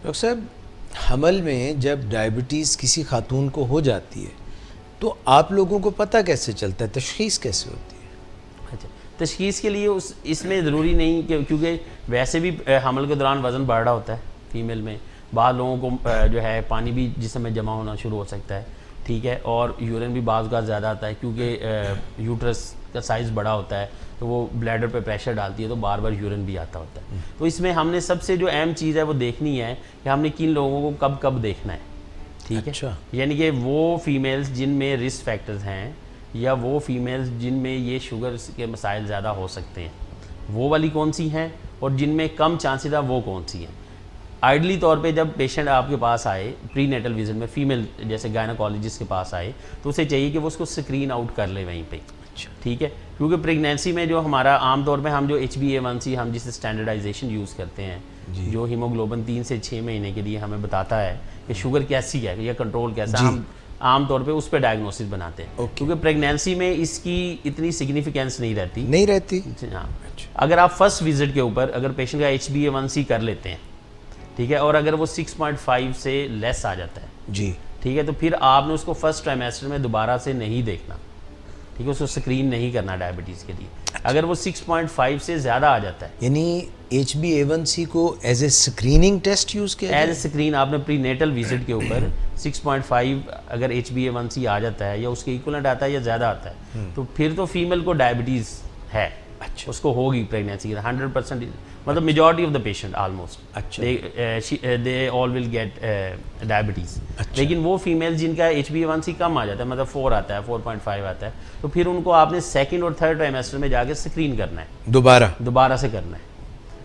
Doctor साहब, हमल में जब डायबिटीज़ किसी खातून को हो जाती है तो आप लोगों को पता कैसे चलता है, तशख़ीस कैसे होती है? अच्छा, तशख़ीस के लिए इसमें ज़रूरी नहीं कि, क्योंकि वैसे भी हमल के दौरान वज़न बढ़ रहा होता है फीमेल में, बाद लोगों को जो है पानी भी जिस्म में जमा होना शुरू हो सकता है, ठीक है, और यूरिन भी बाज़ का ज़्यादा आता है क्योंकि यूट्रस का साइज़ बड़ा होता है तो वो ब्लैडर पे प्रेशर डालती है तो बार बार यूरिन भी आता होता है। तो इसमें हमने सबसे जो अहम चीज़ है वो देखनी है कि हमने किन लोगों को कब कब देखना है, ठीक है। यानी कि वो फीमेल्स जिनमें रिस्क फैक्टर्स हैं या वो फीमेल्स जिनमें ये शुगर के मसाइल ज़्यादा हो सकते हैं, वो वाली कौन सी हैं, और जिनमें कम चांसेस है वो कौन सी हैं। आइडली तौर पे जब पेशेंट आपके पास आए प्री नेटल विजिट में, फीमेल जैसे गायनोकोलॉजिस्ट के पास आए, तो उसे चाहिए कि वो उसको स्क्रीन आउट कर ले वहीं पे, ठीक है। क्योंकि प्रेगनेंसी में जो हमारा आमतौर पे हम जो HbA1c हम जिसे स्टैंडर्डाइजेशन यूज़ करते हैं, जो हीमोग्लोबिन 3 से 6 महीने के लिए हमें बताता है कि शुगर कैसी है या कंट्रोल कैसा है, हम आमतौर पे उस पर डायग्नोसिस बनाते हैं। क्योंकि प्रेगनेंसी में इसकी इतनी सिग्निफिकेंस नहीं रहती। हाँ, अगर आप फर्स्ट विजिट के ऊपर अगर पेशेंट का HbA1c कर लेते हैं, ठीक है, और अगर वो 6.5 से लेस आ जाता है जी, ठीक है, तो फिर आपने उसको फर्स्ट ट्राइमेस्टर में दोबारा से नहीं देखना, ठीक है, उसको स्क्रीन नहीं करना डायबिटीज़ के लिए। अगर वो 6.5 से ज़्यादा आ जाता है, यानी HbA1c को as a screening test use किया एज ए स्क्रीन आपने प्री नेटल विजिट के ऊपर 6.5 अगर HbA1c आ जाता है या उसके इक्वलेंट आता है या ज़्यादा आता है, तो फिर तो फीमेल को डायबिटीज़ है। अच्छा, उसको होगी प्रेगनेंसी के 100%, मतलब majority of the patient almost, अच्छा, they all will get diabetes. लेकिन वो फीमेल जिनका HbA1c कम आ जाता है, मतलब 4 आता है, 4.5 आता है, तो फिर उनको आपने सेकंड और थर्ड ट्राइमेस्टर में जाके स्क्रीन करना है, दोबारा से करना है।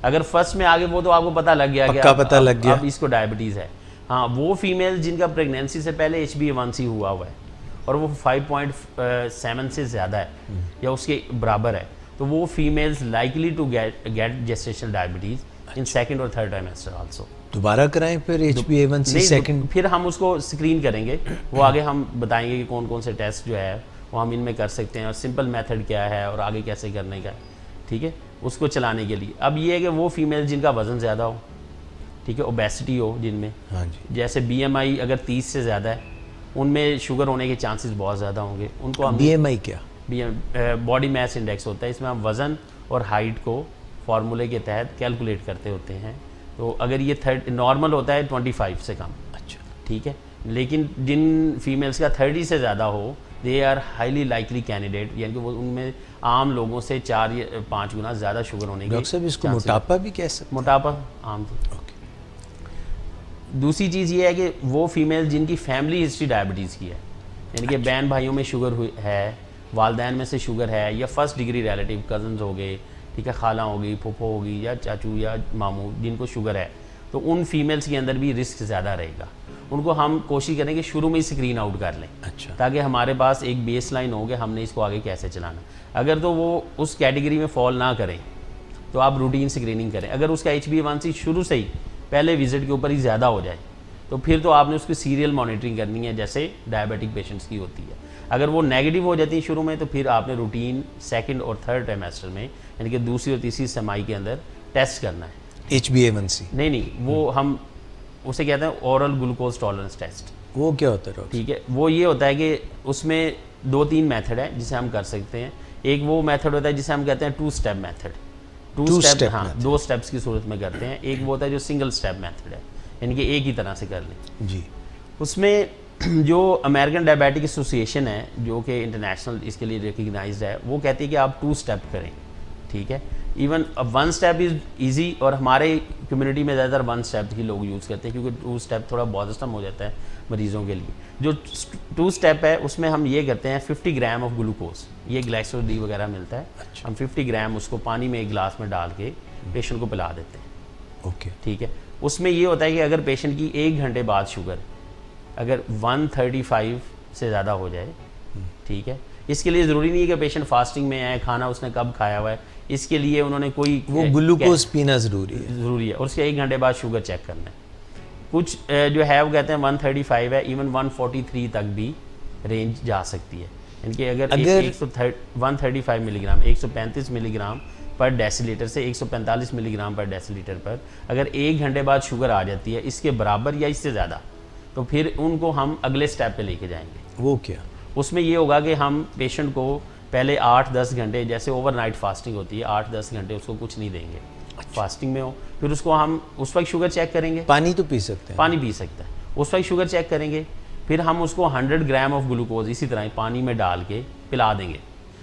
अगर फर्स्ट में आगे वो तो आपको पता लग गया कि अब इसको डायबिटीज़ है। हाँ, वो फीमेल जिनका प्रेगनेंसी से पहले HbA1c हुआ है और वो 5.7 से ज़्यादा है या उसके बराबर है, तो वो females likely to get gestational diabetes in second और थर्ड ट्राइमेस्टर आल्सो। दोबारा कराएं फिर HbA1c सेकंड? फिर हम उसको स्क्रीन करेंगे, वो आगे हम बताएंगे कि कौन कौन से टेस्ट जो है वो हम इनमें कर सकते हैं और सिंपल मेथड क्या है और आगे कैसे करने का, ठीक है, उसको चलाने के लिए। अब ये है कि वो फीमेल जिनका वज़न ज़्यादा हो, ठीक है, ओबेसिटी हो जिनमें, हाँ जी, जैसे BMI अगर 30 से ज़्यादा है, उनमें शुगर होने के चांसेस बहुत ज़्यादा होंगे। उनको हम BMI क्या? बॉडी मास इंडेक्स होता है, इसमें हम वज़न और हाइट को फार्मूले के तहत कैलकुलेट करते होते हैं। तो अगर ये नॉर्मल होता है 25 से कम, अच्छा, ठीक है, लेकिन जिन फीमेल्स का 30 से ज़्यादा हो, they are highly likely candidate, यानी कि वो उनमें आम लोगों से 4 या 5 गुना ज़्यादा शुगर होने की। डॉक्टर साहब, इसको मोटापा भी कह सकते हैं? मोटापा आम थी। दूसरी चीज़ ये है कि वो फीमेल जिनकी फैमिली हिस्ट्री डायबिटीज़ की है, यानी कि बहन भाइयों में शुगर है, वालदैन में से शुगर है, या फर्स्ट डिग्री रिलेटिव कज़न्स हो गए, ठीक है, खाला हो गई, फूफो होगी, या चाचू या मामू जिनको शुगर है, तो उन फीमेल्स के अंदर भी रिस्क ज़्यादा रहेगा। उनको हम कोशिश करें कि शुरू में ही स्क्रीन आउट कर लें, अच्छा, ताकि हमारे पास एक बेस लाइन हो कि हमने इसको आगे कैसे चलाना। अगर तो वो उस कैटेगरी में फॉल ना करें तो आप रूटीन स्क्रीनिंग करें। अगर उसका HbA1c शुरू से ही पहले विजिट के ऊपर ही ज़्यादा हो जाए, तो फिर तो आपने उसकी सीरियल मॉनिटरिंग करनी है जैसे डायबिटिक पेशेंट्स की होती है। अगर वो नेगेटिव हो जाती है शुरू में, तो फिर आपने रूटीन सेकंड और थर्ड ट्राइमेस्टर में, यानी कि दूसरी और तीसरी समाई के अंदर टेस्ट करना है। HbA1c नहीं, वो हम उसे कहते हैं ओरल ग्लूकोज टॉलरेंस टेस्ट। वो क्या होता है? ठीक है, वो ये होता है कि उसमें 2-3 मेथड है जिसे हम कर सकते हैं। एक वो मेथड होता है जिसे हम कहते हैं 2 स्टेप मेथड। 2 स्टेप, हाँ, 2 स्टेप्स की सूरत में करते हैं। एक वो होता है जो सिंगल स्टेप मेथड है, यानी कि एक ही तरह से कर लें जी। उसमें जो अमेरिकन डायबिटिक एसोसिएशन है, जो कि इंटरनेशनल इसके लिए रिकग्नाइज्ड है, वो कहती है कि आप 2 स्टेप करें, ठीक है। इवन 1 स्टेप इज़ ईजी, और हमारे कम्युनिटी में ज़्यादातर 1 स्टेप ही लोग यूज़ करते हैं, क्योंकि 2 स्टेप थोड़ा बॉदरसम हो जाता है मरीज़ों के लिए। जो 2 स्टेप है उसमें हम ये करते हैं 50 ग्राम ऑफ ग्लूकोज, ये ग्लाइकोडी वगैरह मिलता है, हम 50 ग्राम उसको पानी में एक गिलास में डाल के पेशेंट को पिला देते हैं, ओके, ठीक है। उसमें ये होता है कि अगर पेशेंट की 1 घंटे बाद शुगर अगर 135 से ज़्यादा हो जाए, ठीक है, इसके लिए ज़रूरी नहीं है कि पेशेंट फास्टिंग में है, खाना उसने कब खाया हुआ है, इसके लिए उन्होंने कोई वो ग्लूकोज पीना ज़रूरी है, और उसके 1 घंटे बाद शुगर चेक करना है। कुछ जो है वो कहते हैं 135 है, इवन 143 तक भी रेंज जा सकती है। इनके अगर 135 मिलीग्राम, 135 मिलीग्राम पर डेसीलीटर से 145 मिलीग्राम पर डेसीलीटर पर अगर 1 घंटे बाद शुगर आ जाती है इसके बराबर या इससे ज़्यादा, तो फिर उनको हम अगले स्टेप पे लेके जाएंगे। वो क्या? उसमें ये होगा कि हम पेशेंट को पहले 8-10 घंटे, जैसे ओवरनाइट फास्टिंग होती है, 8-10 घंटे उसको कुछ नहीं देंगे, फास्टिंग में हो, फिर उसको हम उस वक्त शुगर चेक करेंगे। पानी तो पी सकते हैं? पानी पी सकता है, उस वक्त शुगर चेक करेंगे, फिर हम उसको 100 ग्राम ऑफ ग्लूकोज इसी तरह पानी में डाल के पिला देंगे,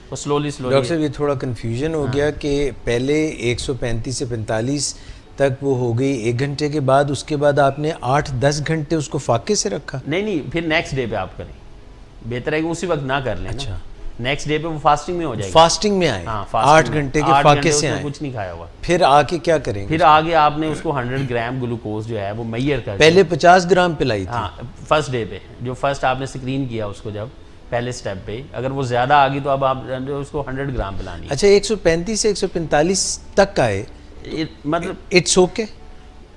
तो स्लोली डॉक्टर साहब ये थोड़ा कन्फ्यूजन हो गया कि पहले 135 से 45 तक वो हो गई 1 घंटे के बाद, उसके बाद आपने 8-10 घंटे उसको फाके से रखा? नहीं, फिर नेक्स्ट डे पे आप करें, बेहतर है कि उसी वक्त ना कर लें। अच्छा, नेक्स्ट डे पे वो फास्टिंग में हो जाएगी। फास्टिंग में आए? हाँ, 8 घंटे के फाके से आए, कुछ नहीं खाया हुआ। फिर आके क्या करेंगे? फिर आगे आपने उसको 100 ग्राम ग्लूकोज जो है वो मैयर कर, पहले 50 ग्राम पिलाई थी? हाँ, फर्स्ट डे पे, जो फर्स्ट आपने स्क्रीन किया उसको, जब पहले स्टेप पे अगर वो ज़्यादा आ गई तो अब आप उसको 100 ग्राम पिलानी है। अच्छा, 135 से 145 तक आए, मतलब इट्स ओके?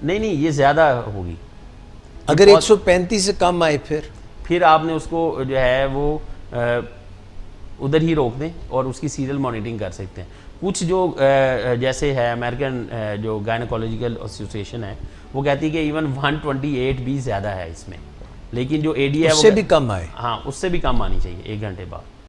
नहीं, ये ज़्यादा होगी। अगर 135 से कम आए फिर आपने उसको जो है वो उधर ही रोक दें और उसकी सीरियल मॉनिटरिंग कर सकते हैं। कुछ जो जैसे है अमेरिकन जो गायनोकोलॉजिकल एसोसिएशन है, वो कहती है कि इवन 128 भी ज़्यादा है इसमें, लेकिन जो ADA है उससे भी कम आए? हाँ, उससे भी कम आनी चाहिए 1 घंटे बाद।